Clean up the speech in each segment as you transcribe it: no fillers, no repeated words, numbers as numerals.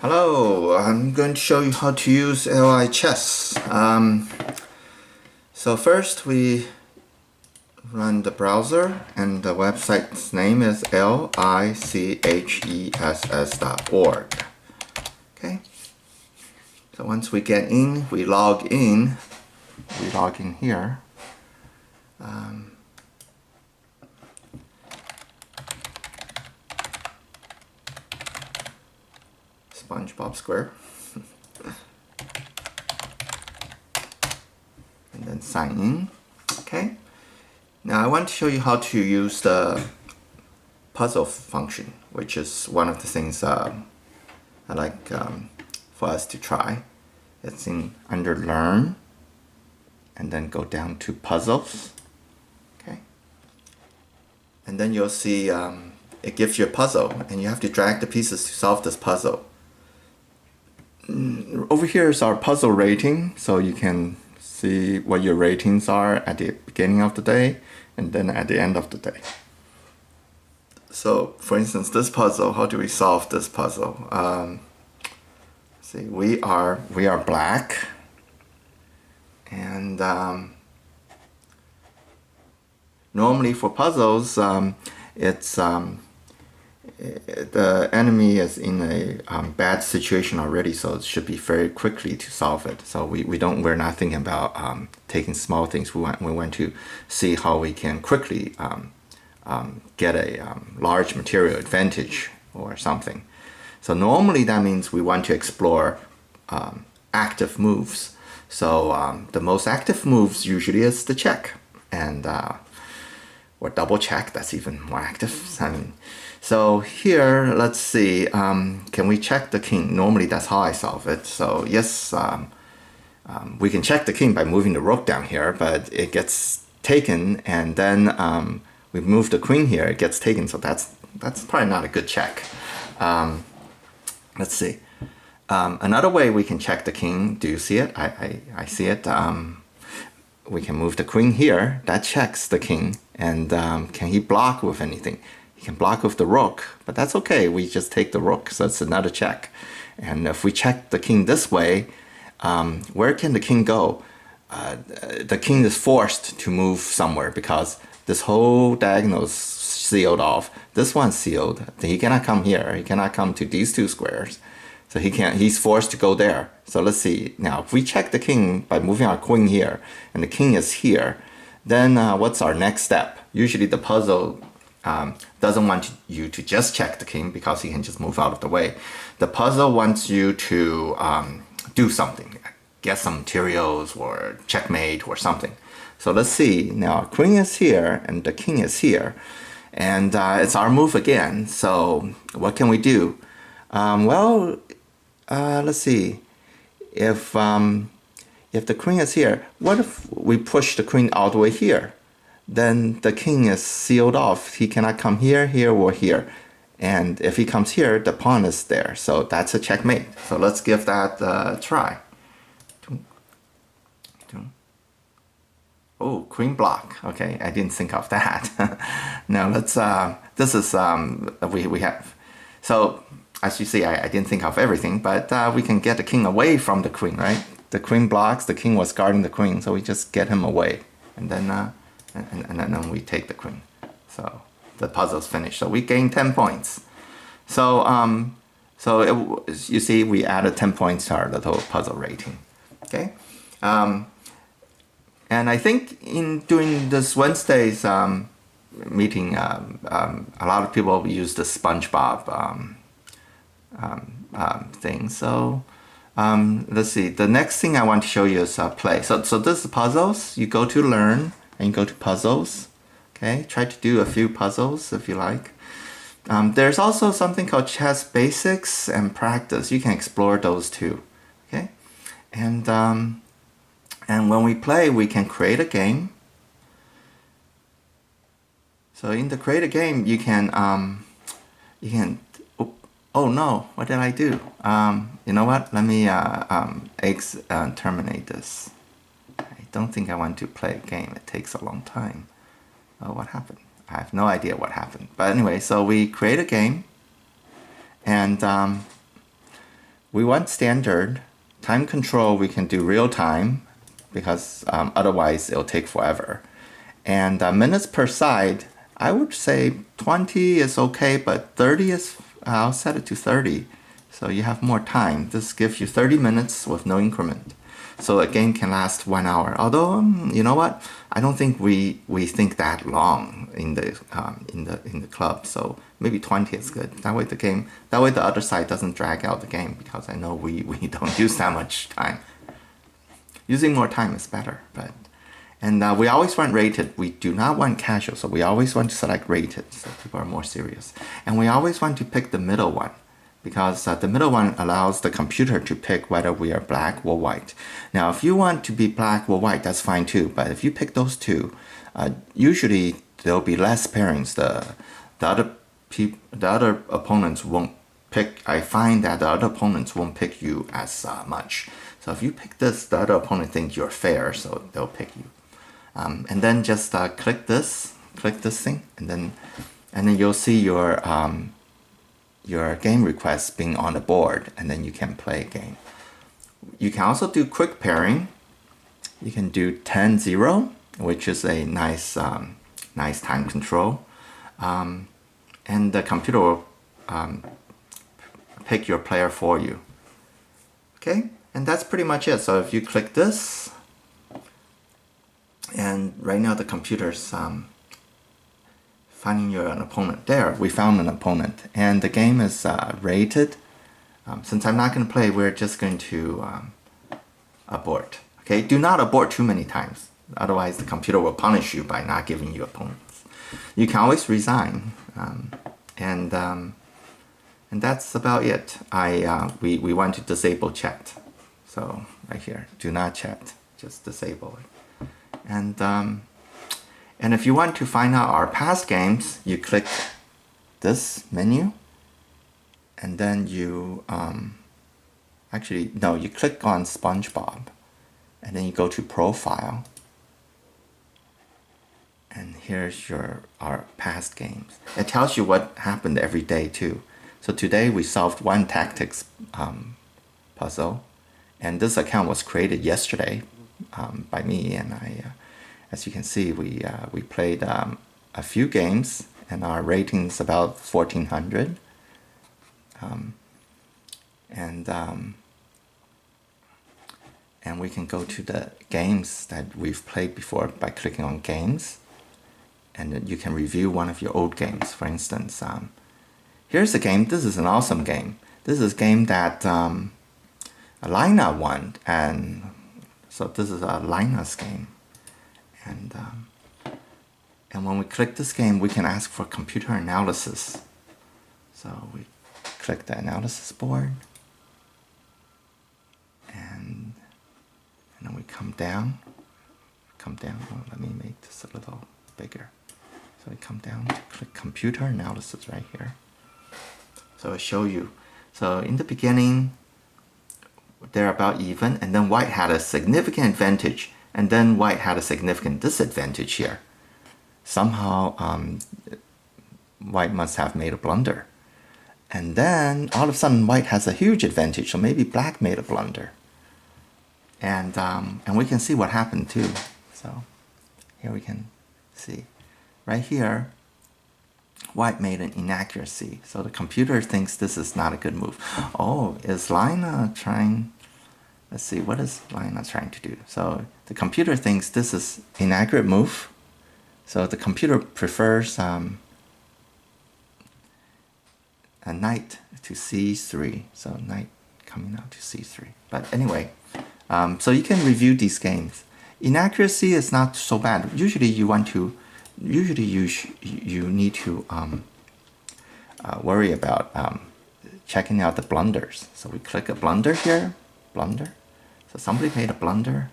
Hello, I'm going to show you how to use LIChess. So first we run the browser and the website's name is lichess.org. Okay, so once we get in, we log in here. SpongeBob Square. And then sign in. Okay. Now I want to show you how to use the puzzle function, which is one of the things I like for us to try. It's under Learn, and then go down to Puzzles. Okay. And then you'll see it gives you a puzzle, and you have to drag the pieces to solve this puzzle. Over here is our puzzle rating, so you can see what your ratings are at the beginning of the day and then at the end of the day. So for instance, this puzzle, how do we solve this puzzle? See, we are black, and normally for puzzles, it's the enemy is in a bad situation already, so it should be very quickly to solve it. So we're not thinking about taking small things. We want to see how we can quickly get a large material advantage or something. So normally that means we want to explore active moves. So the most active moves usually is the check, and or double check. That's even more active. So here, let's see, can we check the king? Normally that's how I solve it. So yes, we can check the king by moving the rook down here, but it gets taken, and then we move the queen here, it gets taken, so that's probably not a good check. Let's see. Another way we can check the king, do you see it? I see it. We can move the queen here, that checks the king, and can he block with anything? He can block with the rook, but that's okay. We just take the rook, so it's another check. And if we check the king this way, where can the king go? The king is forced to move somewhere because this whole diagonal is sealed off. This one's sealed. He cannot come here. He cannot come to these two squares. So he's forced to go there. So let's see. Now, if we check the king by moving our queen here, and the king is here, then what's our next step? Usually the puzzle doesn't want you to just check the king because he can just move out of the way. The puzzle wants you to do something, get some materials or checkmate or something. So let's see. Now, queen is here and the king is here, and it's our move again. So what can we do? Let's see. If the queen is here, what if we push the queen all the way here? Then the king is sealed off. He cannot come here, here, or here. And if he comes here, the pawn is there. So that's a checkmate. So let's give that a try. Oh, queen block. Okay, I didn't think of that. Now let's, this is, we have, so as you see, I didn't think of everything, but we can get the king away from the queen, right? The queen blocks, the king was guarding the queen, so we just get him away. And then, and then we take the queen. So the puzzle's finished. So we gain 10 points. So, you see, we added 10 points to our little puzzle rating. Okay? And I think in doing this Wednesday's meeting, a lot of people use the SpongeBob thing. So let's see. The next thing I want to show you is play. So this is puzzles. You go to Learn and you go to Puzzles. Okay, try to do a few puzzles if you like. There's also something called Chess Basics and Practice. You can explore those too. Okay, and when we play, we can create a game. So in the create a game, you can oh no, what did I do? You know what? Let me terminate this. I don't think I want to play a game. It takes a long time. Oh, what happened? I have no idea what happened. But anyway, so we create a game, and we want standard. Time control, we can do real time because otherwise it'll take forever. And minutes per side, I would say 20 is okay, but 30 is, I'll set it to 30. So you have more time. This gives you 30 minutes with no increment. So a game can last 1 hour. Although, you know what? I don't think we think that long in the club. So maybe 20 is good. That way the other side doesn't drag out the game because I know we don't use that much time. Using more time is better, and we always want rated. We do not want casual, so we always want to select rated, so people are more serious. And we always want to pick the middle one, because the middle one allows the computer to pick whether we are black or white. Now, if you want to be black or white, that's fine too. But if you pick those two, usually there'll be less pairings. The other opponents won't pick. I find that the other opponents won't pick you as much. So if you pick this, the other opponent thinks you're fair, so they'll pick you. And then just click this thing, and then you'll see your game request being on the board, and then you can play a game. You can also do quick pairing. You can do 10-0, which is a nice time control, and the computer will pick your player for you. Okay, and that's pretty much it. So if you click this, and right now the computer's finding you an opponent. There, we found an opponent, and the game is rated. Since I'm not going to play, we're just going to abort. Okay, do not abort too many times. Otherwise, the computer will punish you by not giving you opponents. You can always resign, and that's about it. We want to disable chat. So right here, do not chat. Just disable it. And if you want to find out our past games, you click this menu, and then you you click on SpongeBob, and then you go to Profile, and here's our past games. It tells you what happened every day too. So today we solved one tactics puzzle, and this account was created yesterday by me, and as you can see, we played a few games, and our rating's about 1400. And we can go to the games that we've played before by clicking on games, and then you can review one of your old games. For instance, here's a game. This is an awesome game. This is a game that Lina won, and so this is a Lina's game. And when we click this game, we can ask for computer analysis. So we click the analysis board, and then we come down. Oh, let me make this a little bigger. So we come down to click computer analysis right here. So it'll show you. So in the beginning, they're about even, and then white had a significant advantage, and then white had a significant disadvantage here. Somehow white must have made a blunder, and then all of a sudden white has a huge advantage, so maybe black made a blunder, and we can see what happened too. So here we can see right here white made an inaccuracy, so the computer thinks this is not a good move. Oh, is Lina trying? Let's see, what is Lina trying to do? So the computer thinks this is inaccurate move. So the computer prefers a knight to c3. So knight coming out to c3. But anyway, so you can review these games. Inaccuracy is not so bad. Usually you need to worry about checking out the blunders. So we click a blunder here, blunder. So somebody made a blunder.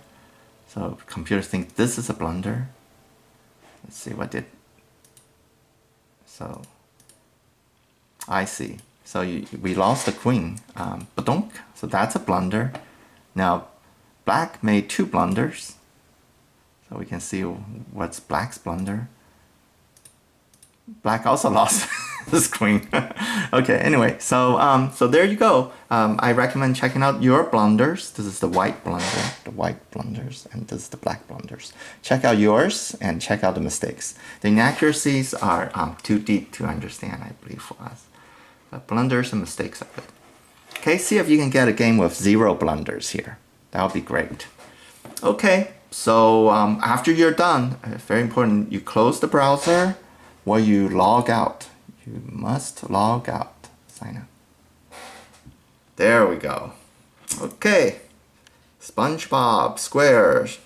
So computers think this is a blunder. Let's see what did. So I see. So we lost the queen. Badunk. So that's a blunder. Now black made two blunders. So we can see what's black's blunder. Black also lost. the screen. Okay, anyway, so there you go. I recommend checking out your blunders. This is the white blunder, the white blunders, and this is the black blunders. Check out yours and check out the mistakes. The inaccuracies are too deep to understand, I believe, for us. But blunders and mistakes are good. Okay, see if you can get a game with 0 blunders here. That would be great. Okay, so after you're done, very important, you close the browser or you log out. You must log out. Sign up. There we go. Okay, SpongeBob SquarePants